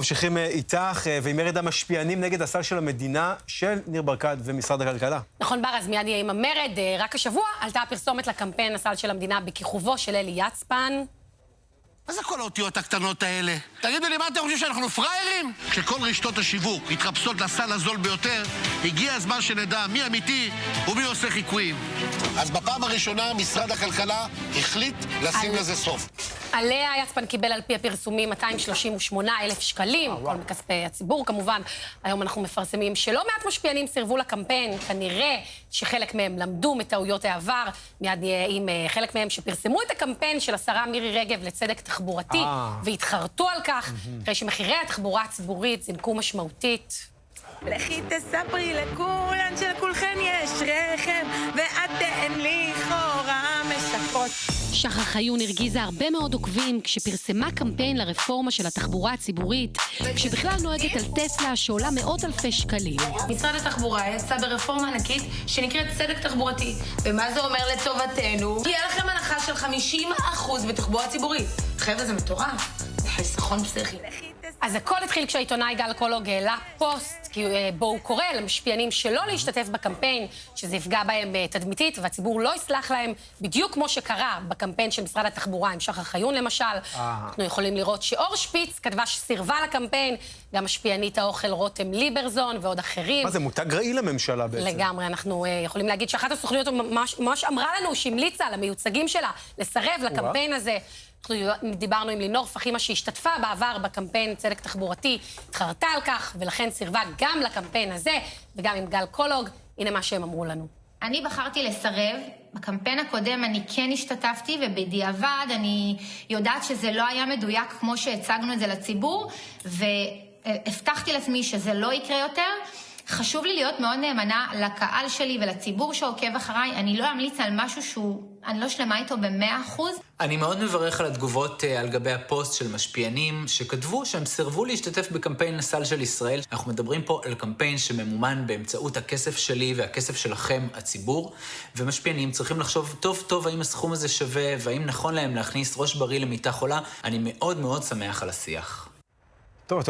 ממשיכים איתך ועם מרד המשפיענים נגד הסל של המדינה של ניר ברקת ומשרד הכלכלה. נכון, בר, אז מיד יהיה עם המרד. רק השבוע עלתה הפרסומת לקמפיין הסל של המדינה בכיכובו של אלי יצפן. מה זה כל האותיות הקטנות האלה? תגידו לי, מה אתם חושבים שאנחנו פריירים? כשכל רשתות השיווק מתחפשות לסל הזול ביותר, הגיע הזמן שנדע מי אמיתי ומי עושה חיקויים. אז בפעם הראשונה משרד הכלכלה החליט לשים לזה סוף. עליה יצפן קיבל על פי הפרסומים 238,000 שקלים, כל מכספי הציבור כמובן. היום אנחנו מפרסמים שלא מעט משפיענים סירבו לקמפיין, כנראה שחלק מהם למדו מטעויות העבר, מיד נהיה עם חלק מהם שפרסמו את הקמפיין של השרה מירי רגב לצדק תחבורתי, והתחרטו על כך, אחרי שמחירי התחבורה הציבורית זינקו משמעותית. לכי תספרי לכולן שלכולכן יש רכב, ואתן לכאורה משקות. שחר חיון הרגיזה הרבה מאוד עוקבים כשפרסמה קמפיין לרפורמה של התחבורה הציבורית, כשבכלל נוהגת על טסלה שעולה מאות אלפי שקלים. משרד התחבורה יצא ברפורמה ענקית שנקראת צדק תחבורתי. ומה זה אומר לטובתנו? יהיה לכם הנחה של 50% בתחבורה ציבורית. חבר'ה, זה מטורף. זה חיסכון פסיכי. אז הכל התחיל כשהעיתונאי גל קולוג העלה פוסט, בו הוא קורא למשפיענים שלא להשתתף בקמפיין, שזה יפגע בהם תדמיתית, והציבור לא יסלח להם, בדיוק כמו שקרה בקמפיין של משרד התחבורה עם שחר חיון למשל. אנחנו יכולים לראות שאור שפיץ כתבה שסירבה לקמפיין, גם משפיענית האוכל רותם ליברזון ועוד אחרים. מה זה, מותג רעיל לממשלה בעצם? לגמרי, אנחנו יכולים להגיד שאחת הסוכניות ממש אמרה לנו שהמליצה למיוצגים שלה לסרב לקמפיין הזה. אנחנו דיברנו עם לינור פחימה שהשתתפה בעבר בקמפיין צדק תחבורתי, התחרטה על כך, ולכן סירבה גם לקמפיין הזה, וגם עם גל קולוג. הנה מה שהם אמרו לנו. אני בחרתי לסרב. בקמפיין הקודם אני כן השתתפתי, ובדיעבד אני יודעת שזה לא היה מדויק כמו שהצגנו את זה לציבור, והבטחתי לעצמי שזה לא יקרה יותר. חשוב לי להיות מאוד נאמנה לקהל שלי ולציבור שעוקב אחריי. אני לא אמליץ על משהו אני לא שלמה איתו ב100%. אני מאוד מברך על התגובות על גבי הפוסט של משפיענים שכתבו שהם סירבו להשתתף בקמפיין הסל של ישראל. אנחנו מדברים פה על קמפיין שממומן באמצעות הכסף שלי והכסף שלכם, הציבור, ומשפיענים צריכים לחשוב טוב טוב האם הסכום הזה שווה והאם נכון להם להכניס ראש בריא למיטה חולה. אני מאוד מאוד שמח על השיח. טוב,